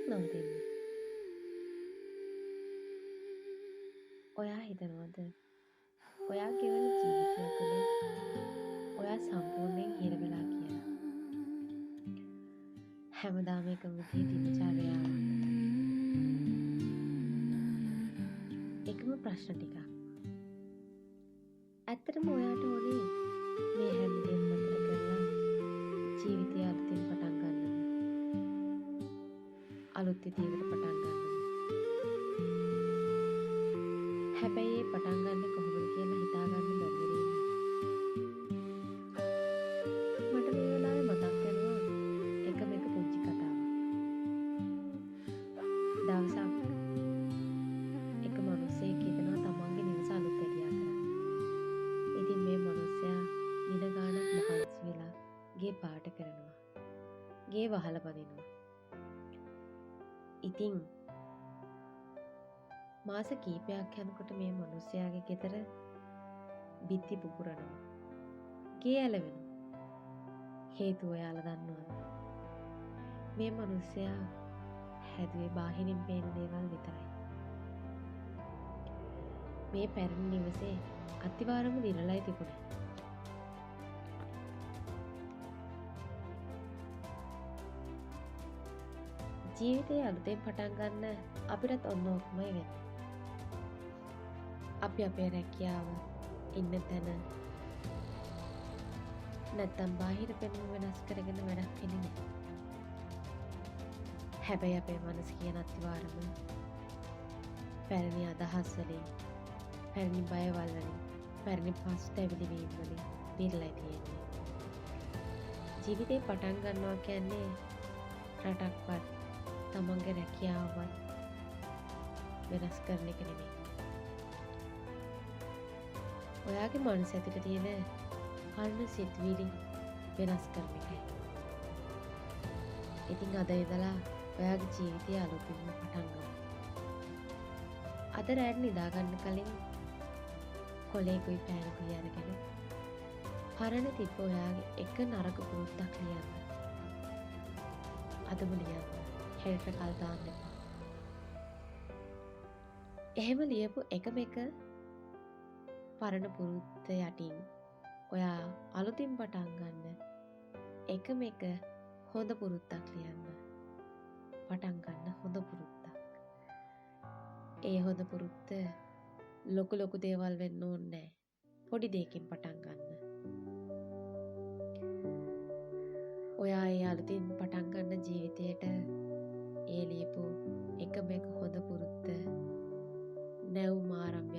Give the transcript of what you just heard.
නවතින්නේ? ඔයා හිතනවද ඔයා ගෙවන ජීවිතය තුළින් ඔයා සම්පූර්ණයෙන් හිර වෙලා කියලා? හැමදාම එකම විදිහේ දිනචර්යාවක්. එකම ප්‍රශ්න ටිකක්. ඇත්තටම ඔයාට ඕනේ මේ හැමදේම නතර කරලා ජීවිතය අලුතින් පටන් ගන්නද? අලුත් විදියකට පටන් ගන්නද? හැබැයි ඒ පටන් ගන්න කොහොමද කියලා හිතා ගන්න බැරි වෙන්නේ. මට මේ වෙලාවේ මතක් වෙනවා එකම එක පුංචි කතාවක්. දවසක් එක මිනිහෙක් හිතනවා තමන්ගේ නිවස අලුත් වැඩියා කරන්න. ඉතින් මේ මිනිහයා දින ගාණක් මහන්සි වෙලා ගේ පාට කරනවා. ගේ වහලා බඳිනවා. ඉතින් මාස කීපයක් යනකොට මේ මිනිහයාගේ ගෙදර බිත්ති පුපුරනවා. ගේ ඇලවෙනවා. හේතුව ඔයාලා දන්නවද? මේ මිනිහයා හැදුවේ බාහිරින් පේන දේවල් විතරයි. මේ පැරණි නිවසේ අතිවාරම දිරලයි තිබුණේ. ජීවිතේ අලුතෙන් පටන් ගන්න අපිටත් ඔන්න ඔක්කොමයි වෙන්නේ. අපි අපේ රැකියාව ඉන්න තැන නැත්තම් බාහිර පෙනුම වෙනස් කරගෙන වැඩක් වෙන්නේ නැහැ. හැබැයි අපේ මනස කියන අතිවාරම පැරණි අදහස් වලින්, පැරණි බයවල් වලින්, පැරණි පසුතැවිලි වීම වලින් පිරලා තියෙන්නේ. ජීවිතේ පටන් ගන්නවා කියන්නේ රටක්වත් තමන්ගේ රැකියාවවත් වෙනස් කරන එක නෙමෙයි. ඔයාගේ මනස ඇතුලේ තියෙන පරණ සිතුවිලි වෙනස් කරන එකයි. ඉතින් අද ඉඳලා ඔයාගේ ජීවිතය අලුතින්ම පටන් ගන්න. අද රැට නිදා ගන්න කලින් කොලේකුයි පෑනකුයි අරගෙන පරණ තිබ්බ ඔයාගේ එක නරක පුරුද්දක් ලියන්න. අදම ලියන්න. හෙට කල් දාන්න එපා. එහෙම ලියපු එකම එක පරණ පුරුද්ද යටින් ඔයා අලුතින් පටන් ගන්න එකම එක හොඳ පුරුද්දක් ලියන්න. පටන් ගන්න හොඳ පුරුද්දක්. ඒ හොඳ පුරුද්ද ලොකු දේවල් වෙන්න ඕනේ නැහැ. පොඩි දෙයකින් පටන් ගන්න. ඔයා ඒ අලුතින් පටන් ගන්න ජීවිතයට ඒ ලියපු එකම එක හොඳ පුරුද්ද නැවුම් ආරම්භය